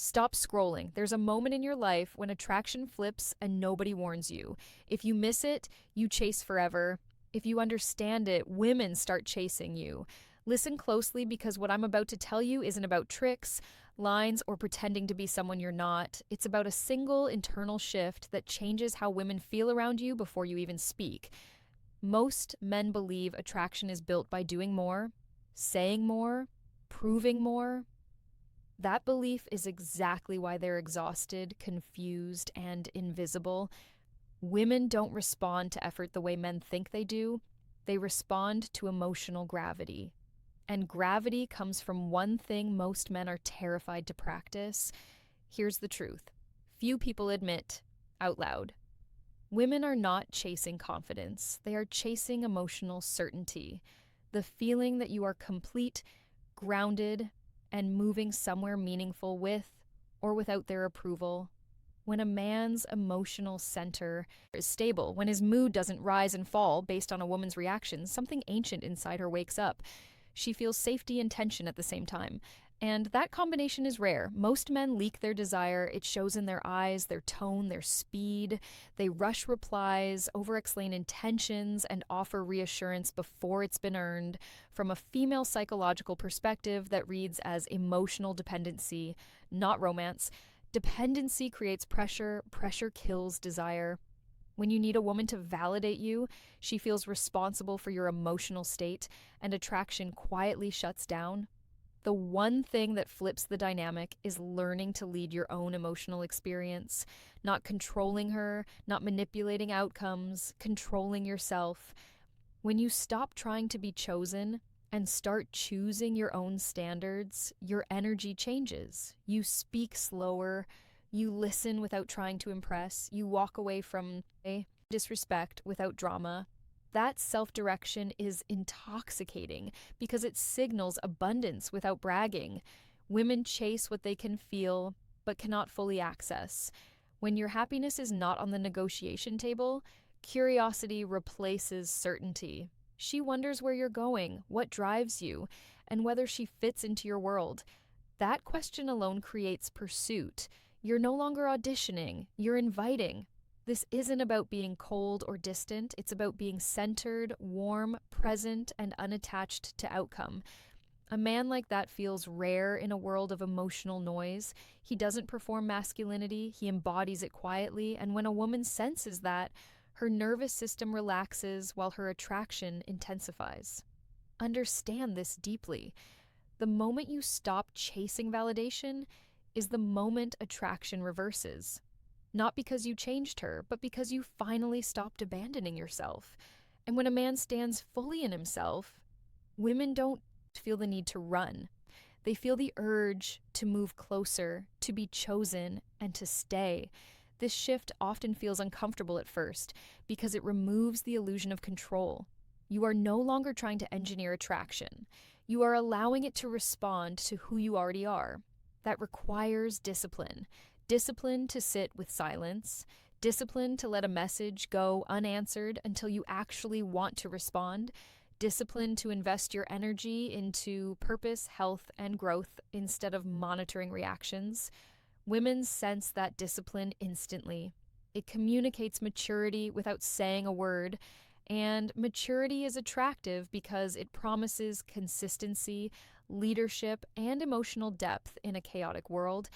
Stop scrolling. There's a moment in your life when attraction flips and nobody warns you. If you miss it, you chase forever. If you understand it, women start chasing you. Listen closely because what I'm about to tell you isn't about tricks, lines, or pretending to be someone you're not. It's about a single internal shift that changes how women feel around you before you even speak. Most men believe attraction is built by doing more, saying more, proving more. That belief is exactly why they're exhausted, confused, and invisible. Women don't respond to effort the way men think they do. They respond to emotional gravity. And gravity comes from one thing most men are terrified to practice. Here's the truth. Few people admit out loud. Women are not chasing confidence. They are chasing emotional certainty. The feeling that you are complete, grounded, and moving somewhere meaningful with or without their approval. When a man's emotional center is stable, when his mood doesn't rise and fall based on a woman's reactions, something ancient inside her wakes up. She feels safety and tension at the same time. And that combination is rare. Most men leak their desire. It shows in their eyes, their tone, their speed. They rush replies, over-explain intentions, and offer reassurance before it's been earned. From a female psychological perspective, that reads as emotional dependency, not romance. Dependency creates pressure. Pressure kills desire. When you need a woman to validate you, she feels responsible for your emotional state, and attraction quietly shuts down. The one thing that flips the dynamic is learning to lead your own emotional experience, not controlling her, not manipulating outcomes, controlling yourself. When you stop trying to be chosen and start choosing your own standards, your energy changes. You speak slower. You listen without trying to impress. You walk away from disrespect without drama. That self-direction is intoxicating because it signals abundance without bragging. Women chase what they can feel but cannot fully access. When your happiness is not on the negotiation table, curiosity replaces certainty. She wonders where you're going, what drives you, and whether she fits into your world. That question alone creates pursuit. You're no longer auditioning, you're inviting. This isn't about being cold or distant, it's about being centered, warm, present, and unattached to outcome. A man like that feels rare in a world of emotional noise. He doesn't perform masculinity, he embodies it quietly, and when a woman senses that, her nervous system relaxes while her attraction intensifies. Understand this deeply. The moment you stop chasing validation is the moment attraction reverses. Not because you changed her, but because you finally stopped abandoning yourself. And when a man stands fully in himself, women don't feel the need to run. They feel the urge to move closer, to be chosen, and to stay. This shift often feels uncomfortable at first because it removes the illusion of control. You are no longer trying to engineer attraction. You are allowing it to respond to who you already are. That requires discipline. Discipline to sit with silence. Discipline to let a message go unanswered until you actually want to respond. Discipline to invest your energy into purpose, health, and growth instead of monitoring reactions. Women sense that discipline instantly. It communicates maturity without saying a word, and maturity is attractive because it promises consistency, leadership, and emotional depth in a chaotic world.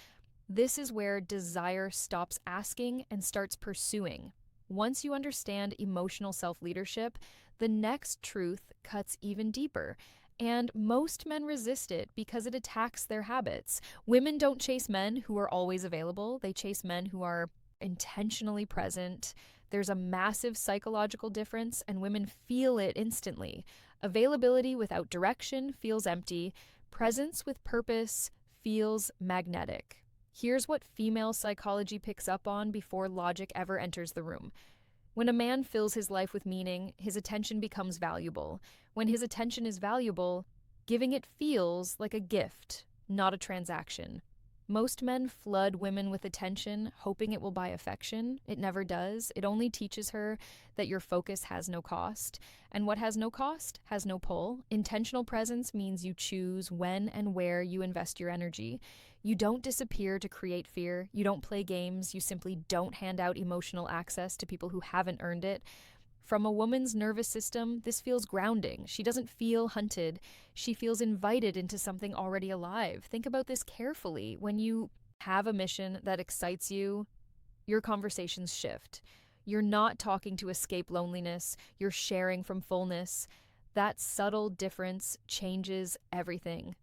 This is where desire stops asking and starts pursuing. Once you understand emotional self-leadership, the next truth cuts even deeper. And most men resist it because it attacks their habits. Women don't chase men who are always available. They chase men who are intentionally present. There's a massive psychological difference, and women feel it instantly. Availability without direction feels empty. Presence with purpose feels magnetic. Here's what female psychology picks up on before logic ever enters the room. When a man fills his life with meaning, his attention becomes valuable. When his attention is valuable, giving it feels like a gift, not a transaction. Most men flood women with attention, hoping it will buy affection. It never does. It only teaches her that your focus has no cost. And what has no cost has no pull. Intentional presence means you choose when and where you invest your energy. You don't disappear to create fear. You don't play games. You simply don't hand out emotional access to people who haven't earned it. From a woman's nervous system, this feels grounding. She doesn't feel hunted. She feels invited into something already alive. Think about this carefully. When you have a mission that excites you, your conversations shift. You're not talking to escape loneliness, you're sharing from fullness. That subtle difference changes everything.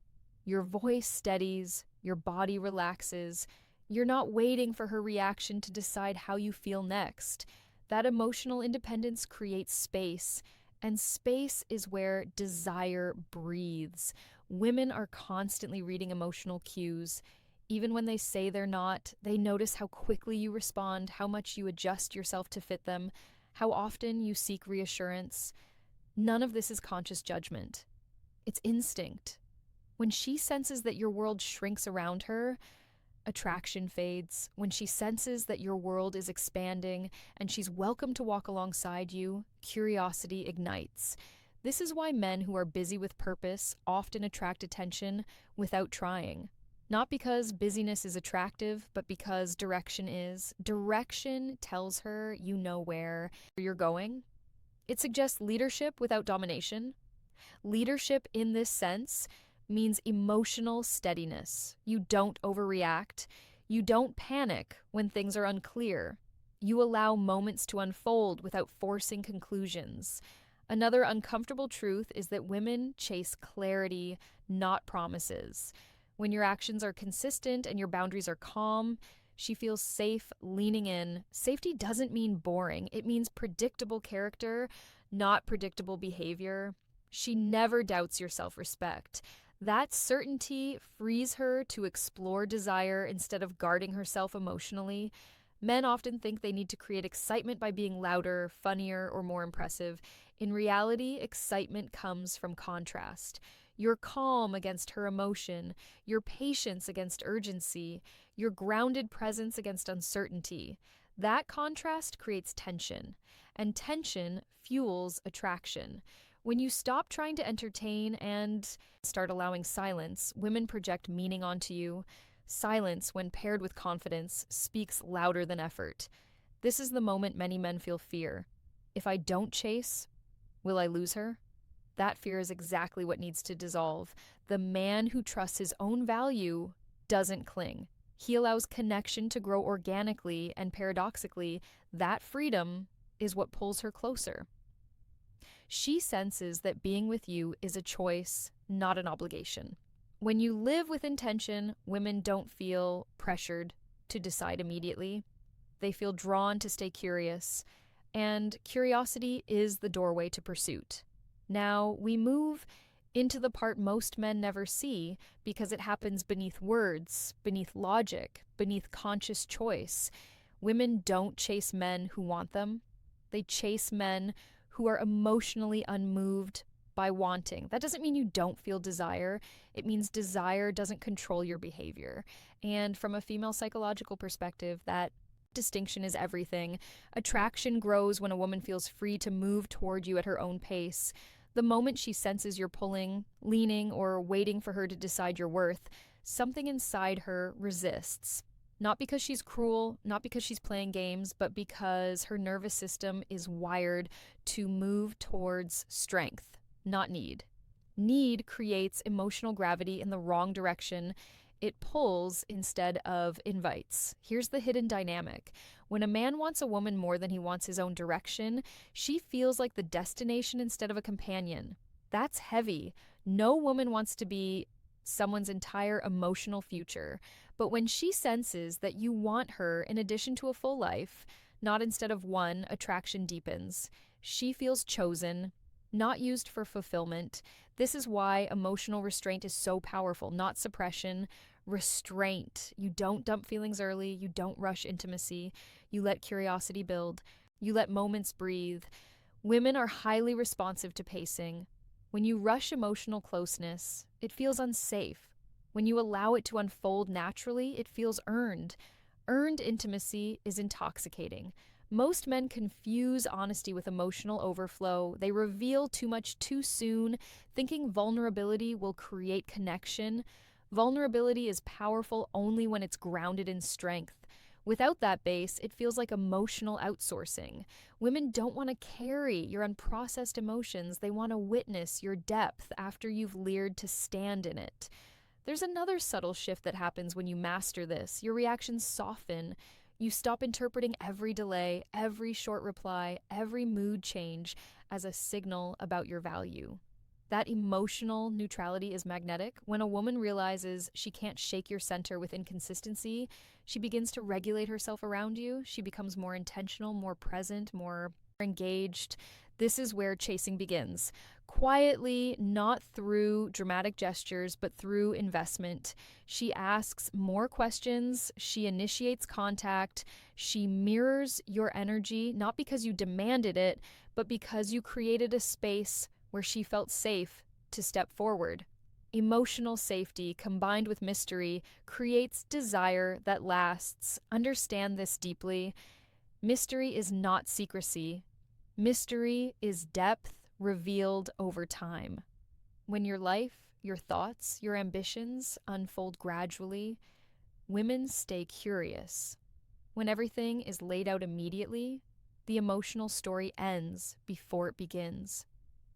Your voice steadies, your body relaxes. You're not waiting for her reaction to decide how you feel next. That emotional independence creates space, and space is where desire breathes. Women are constantly reading emotional cues. Even when they say they're not, they notice how quickly you respond, how much you adjust yourself to fit them, how often you seek reassurance. None of this is conscious judgment. It's instinct. When she senses that your world shrinks around her, attraction fades. When she senses that your world is expanding and she's welcome to walk alongside you, curiosity ignites. This is why men who are busy with purpose often attract attention without trying. Not because busyness is attractive, but because direction is. Direction tells her you know where you're going. It suggests leadership without domination. Leadership in this sense means emotional steadiness. You don't overreact. You don't panic when things are unclear. You allow moments to unfold without forcing conclusions. Another uncomfortable truth is that women chase clarity, not promises. When your actions are consistent and your boundaries are calm, she feels safe leaning in. Safety doesn't mean boring. It means predictable character, not predictable behavior. She never doubts your self-respect. That certainty frees her to explore desire instead of guarding herself emotionally. Men often think they need to create excitement by being louder, funnier, or more impressive. In reality, excitement comes from contrast. Your calm against her emotion, your patience against urgency, your grounded presence against uncertainty. That contrast creates tension, and tension fuels attraction. When you stop trying to entertain and start allowing silence, women project meaning onto you. Silence, when paired with confidence, speaks louder than effort. This is the moment many men feel fear. If I don't chase, will I lose her? That fear is exactly what needs to dissolve. The man who trusts his own value doesn't cling. He allows connection to grow organically, and paradoxically, that freedom is what pulls her closer. She senses that being with you is a choice, not an obligation. When you live with intention, women don't feel pressured to decide immediately. They feel drawn to stay curious, and curiosity is the doorway to pursuit. Now, we move into the part most men never see because it happens beneath words, beneath logic, beneath conscious choice. Women don't chase men who want them. They chase men who are emotionally unmoved by wanting. That doesn't mean you don't feel desire. It means desire doesn't control your behavior. And from a female psychological perspective, that distinction is everything. Attraction grows when a woman feels free to move toward you at her own pace. The moment she senses you're pulling, leaning, or waiting for her to decide your worth, something inside her resists. Not because she's cruel, not because she's playing games, but because her nervous system is wired to move towards strength, not need. Need creates emotional gravity in the wrong direction. It pulls instead of invites. Here's the hidden dynamic. When a man wants a woman more than he wants his own direction, she feels like the destination instead of a companion. That's heavy. No woman wants to be someone's entire emotional future. But when she senses that you want her in addition to a full life, not instead of one, attraction deepens. She feels chosen, not used for fulfillment. This is why emotional restraint is so powerful, not suppression. Restraint. You don't dump feelings early. You don't rush intimacy. You let curiosity build. You let moments breathe. Women are highly responsive to pacing. When you rush emotional closeness, it feels unsafe. When you allow it to unfold naturally, it feels earned. Earned intimacy is intoxicating. Most men confuse honesty with emotional overflow. They reveal too much too soon, thinking vulnerability will create connection. Vulnerability is powerful only when it's grounded in strength. Without that base, it feels like emotional outsourcing. Women don't want to carry your unprocessed emotions, they want to witness your depth after you've learned to stand in it. There's another subtle shift that happens when you master this. Your reactions soften. You stop interpreting every delay, every short reply, every mood change as a signal about your value. That emotional neutrality is magnetic. When a woman realizes she can't shake your center with inconsistency, she begins to regulate herself around you. She becomes more intentional, more present, more engaged. This is where chasing begins. Quietly, not through dramatic gestures, but through investment. She asks more questions, she initiates contact, she mirrors your energy, not because you demanded it, but because you created a space where she felt safe to step forward. Emotional safety combined with mystery creates desire that lasts. Understand this deeply. Mystery is not secrecy. Mystery is depth revealed over time. When your life, your thoughts, your ambitions unfold gradually, women stay curious. When everything is laid out immediately, the emotional story ends before it begins.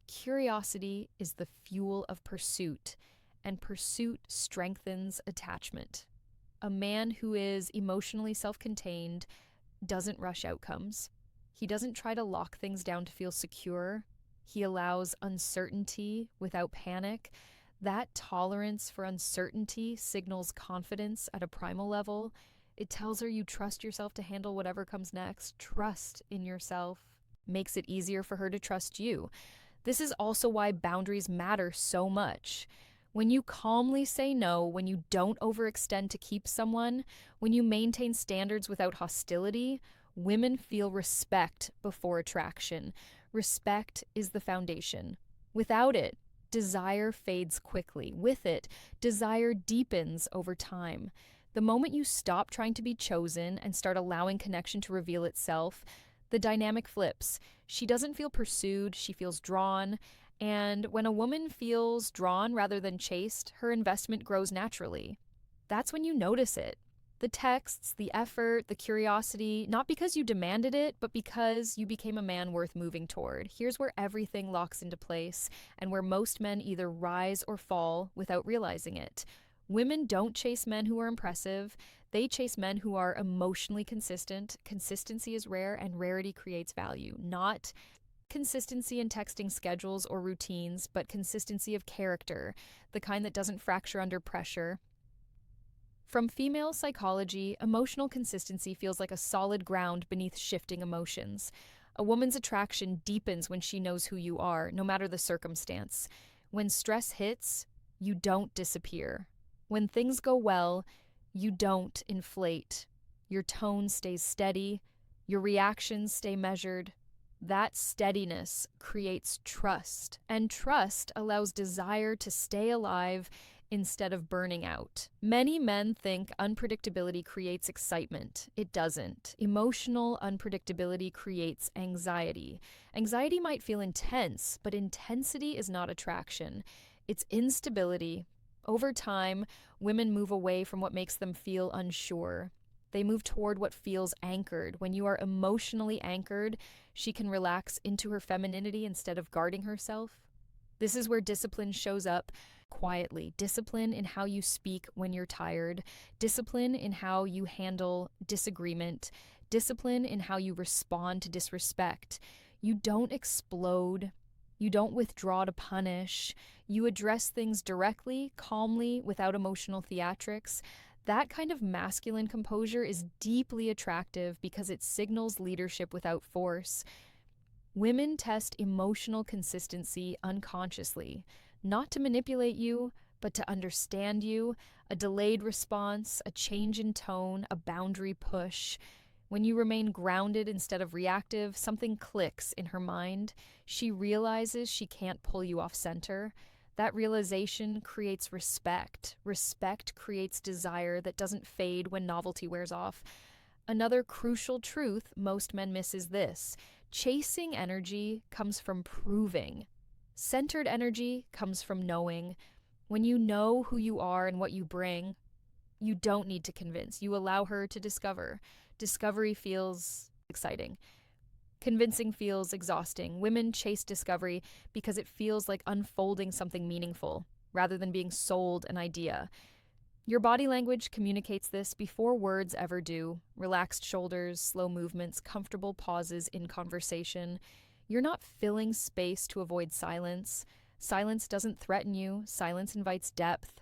Curiosity is the fuel of pursuit, and pursuit strengthens attachment. A man who is emotionally self-contained doesn't rush outcomes. He doesn't try to lock things down to feel secure. He allows uncertainty without panic. That tolerance for uncertainty signals confidence at a primal level. It tells her you trust yourself to handle whatever comes next. Trust in yourself makes it easier for her to trust you. This is also why boundaries matter so much. When you calmly say no, when you don't overextend to keep someone, when you maintain standards without hostility, women feel respect before attraction. Respect is the foundation. Without it, desire fades quickly. With it, desire deepens over time. The moment you stop trying to be chosen and start allowing connection to reveal itself, the dynamic flips. She doesn't feel pursued, she feels drawn. And when a woman feels drawn rather than chased, her investment grows naturally. That's when you notice it. The texts, the effort, the curiosity, not because you demanded it, but because you became a man worth moving toward. Here's where everything locks into place, and where most men either rise or fall without realizing it. Women don't chase men who are impressive. They chase men who are emotionally consistent. Consistency is rare, and rarity creates value. Not consistency in texting schedules or routines, but consistency of character, the kind that doesn't fracture under pressure. From female psychology, emotional consistency feels like a solid ground beneath shifting emotions. A woman's attraction deepens when she knows who you are, no matter the circumstance. When stress hits, you don't disappear. When things go well, you don't inflate. Your tone stays steady. Your reactions stay measured. That steadiness creates trust, and trust allows desire to stay alive instead of burning out. Many men think unpredictability creates excitement. It doesn't. Emotional unpredictability creates anxiety. Anxiety might feel intense, but intensity is not attraction. It's instability. Over time, women move away from what makes them feel unsure. They move toward what feels anchored. When you are emotionally anchored, she can relax into her femininity instead of guarding herself. This is where discipline shows up quietly. Discipline in how you speak when you're tired. Discipline in how you handle disagreement. Discipline in how you respond to disrespect. You don't explode. You don't withdraw to punish. You address things directly, calmly, without emotional theatrics. That kind of masculine composure is deeply attractive because it signals leadership without force. Women test emotional consistency unconsciously, not to manipulate you, but to understand you. A delayed response, a change in tone, a boundary push. When you remain grounded instead of reactive, something clicks in her mind. She realizes she can't pull you off center. That realization creates respect. Respect creates desire that doesn't fade when novelty wears off. Another crucial truth most men miss is this: chasing energy comes from proving. Centered energy comes from knowing. When you know who you are and what you bring, you don't need to convince. You allow her to discover. Discovery feels exciting. Convincing feels exhausting. Women chase discovery because it feels like unfolding something meaningful rather than being sold an idea. Your body language communicates this before words ever do. Relaxed shoulders, slow movements, comfortable pauses in conversation. You're not filling space to avoid silence. Silence doesn't threaten you. Silence invites depth.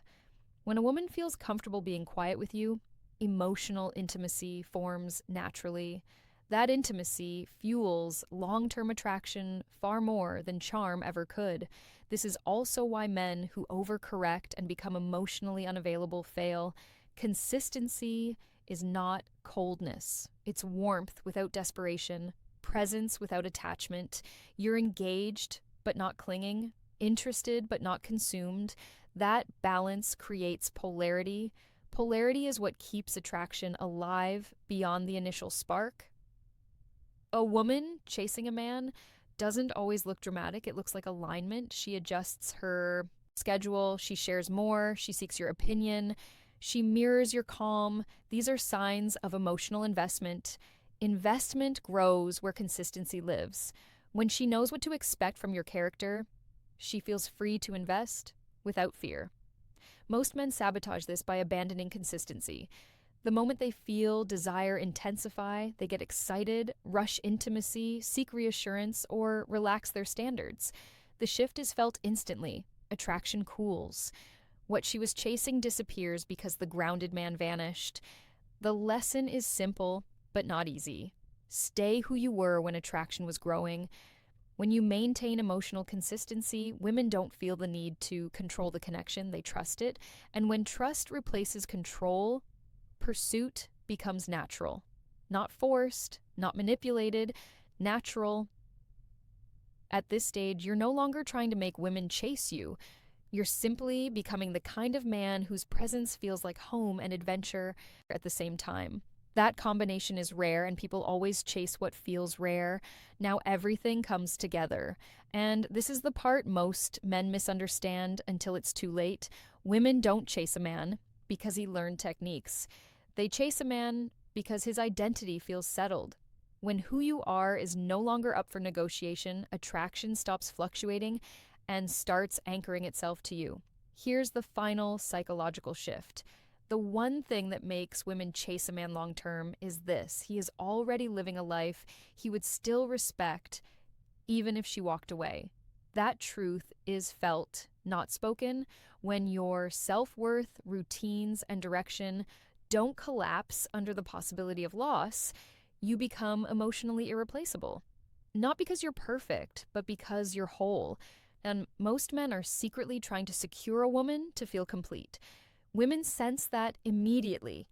When a woman feels comfortable being quiet with you, emotional intimacy forms naturally. That intimacy fuels long-term attraction far more than charm ever could. This is also why men who overcorrect and become emotionally unavailable fail. Consistency is not coldness. It's warmth without desperation, presence without attachment. You're engaged but not clinging, interested but not consumed. That balance creates polarity. Polarity is what keeps attraction alive beyond the initial spark. A woman chasing a man doesn't always look dramatic. It looks like alignment. She adjusts her schedule. She shares more. She seeks your opinion. She mirrors your calm. These are signs of emotional investment. Investment grows where consistency lives. When she knows what to expect from your character, she feels free to invest without fear. Most men sabotage this by abandoning consistency. The moment they feel desire intensify, they get excited, rush intimacy, seek reassurance, or relax their standards. The shift is felt instantly. Attraction cools. What she was chasing disappears because the grounded man vanished. The lesson is simple, but not easy. Stay who you were when attraction was growing. When you maintain emotional consistency, women don't feel the need to control the connection, they trust it. And when trust replaces control, pursuit becomes natural. Not forced, not manipulated, natural. At this stage, you're no longer trying to make women chase you. You're simply becoming the kind of man whose presence feels like home and adventure at the same time. That combination is rare, and people always chase what feels rare. Now everything comes together. And this is the part most men misunderstand until it's too late. Women don't chase a man because he learned techniques. They chase a man because his identity feels settled. When who you are is no longer up for negotiation, attraction stops fluctuating and starts anchoring itself to you. Here's the final psychological shift. The one thing that makes women chase a man long term is this: he is already living a life he would still respect even if she walked away. That truth is felt, not spoken, when your self-worth, routines, and direction don't collapse under the possibility of loss. You become emotionally irreplaceable. Not because you're perfect, but because you're whole. And most men are secretly trying to secure a woman to feel complete. Women sense that immediately.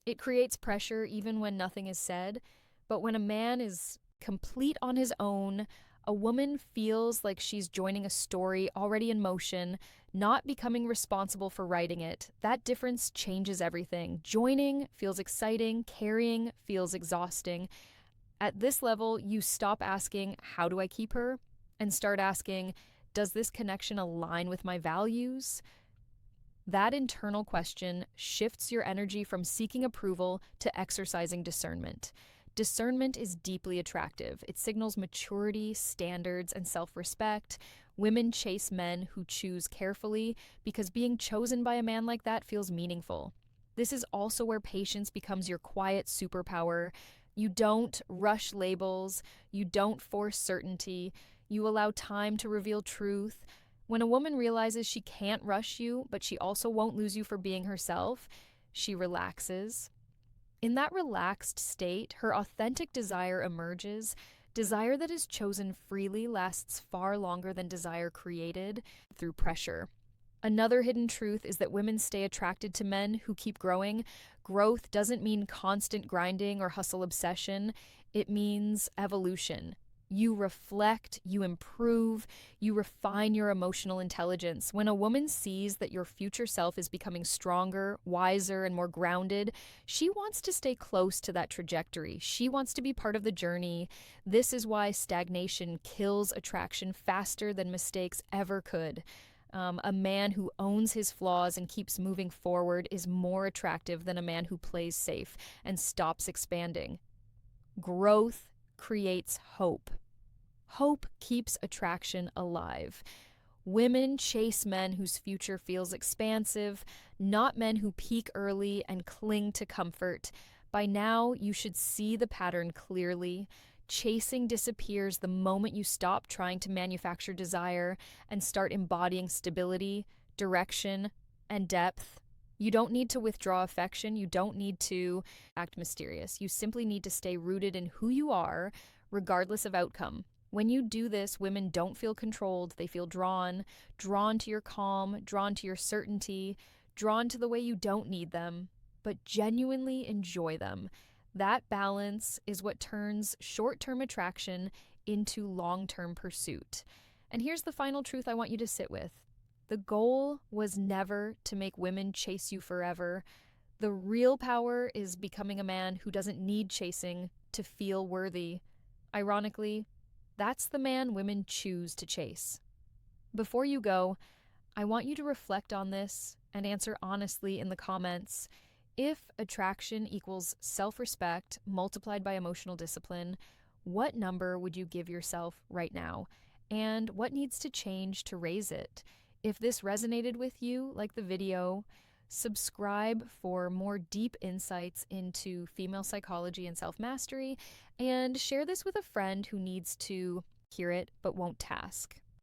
It creates pressure even when nothing is said. But when a man is complete on his own, a woman feels like she's joining a story already in motion, not becoming responsible for writing it. That difference changes everything. Joining feels exciting, carrying feels exhausting. At this level, you stop asking, "How do I keep her?" and start asking, "Does this connection align with my values?" That internal question shifts your energy from seeking approval to exercising discernment. Discernment is deeply attractive. It signals maturity, standards, and self-respect. Women chase men who choose carefully because being chosen by a man like that feels meaningful. This is also where patience becomes your quiet superpower. You don't rush labels. You don't force certainty. You allow time to reveal truth. When a woman realizes she can't rush you, but she also won't lose you for being herself, she relaxes. In that relaxed state, her authentic desire emerges. Desire that is chosen freely lasts far longer than desire created through pressure. Another hidden truth is that women stay attracted to men who keep growing. Growth doesn't mean constant grinding or hustle obsession. It means evolution. You reflect, you improve, you refine your emotional intelligence. When a woman sees that your future self is becoming stronger, wiser, and more grounded, she wants to stay close to that trajectory. She wants to be part of the journey. This is why stagnation kills attraction faster than mistakes ever could. A man who owns his flaws and keeps moving forward is more attractive than a man who plays safe and stops expanding. Growth creates hope. Hope keeps attraction alive. Women chase men whose future feels expansive, not men who peak early and cling to comfort. By now, you should see the pattern clearly. Chasing disappears the moment you stop trying to manufacture desire and start embodying stability, direction, and depth. You don't need to withdraw affection. You don't need to act mysterious. You simply need to stay rooted in who you are, regardless of outcome. When you do this, women don't feel controlled. They feel drawn to your calm, drawn to your certainty, drawn to the way you don't need them, but genuinely enjoy them. That balance is what turns short-term attraction into long-term pursuit. And here's the final truth I want you to sit with. The goal was never to make women chase you forever. The real power is becoming a man who doesn't need chasing to feel worthy. Ironically, that's the man women choose to chase. Before you go, I want you to reflect on this and answer honestly in the comments. If attraction equals self-respect multiplied by emotional discipline, what number would you give yourself right now? And what needs to change to raise it? If this resonated with you, like the video, subscribe for more deep insights into female psychology and self-mastery, and share this with a friend who needs to hear it but won't task.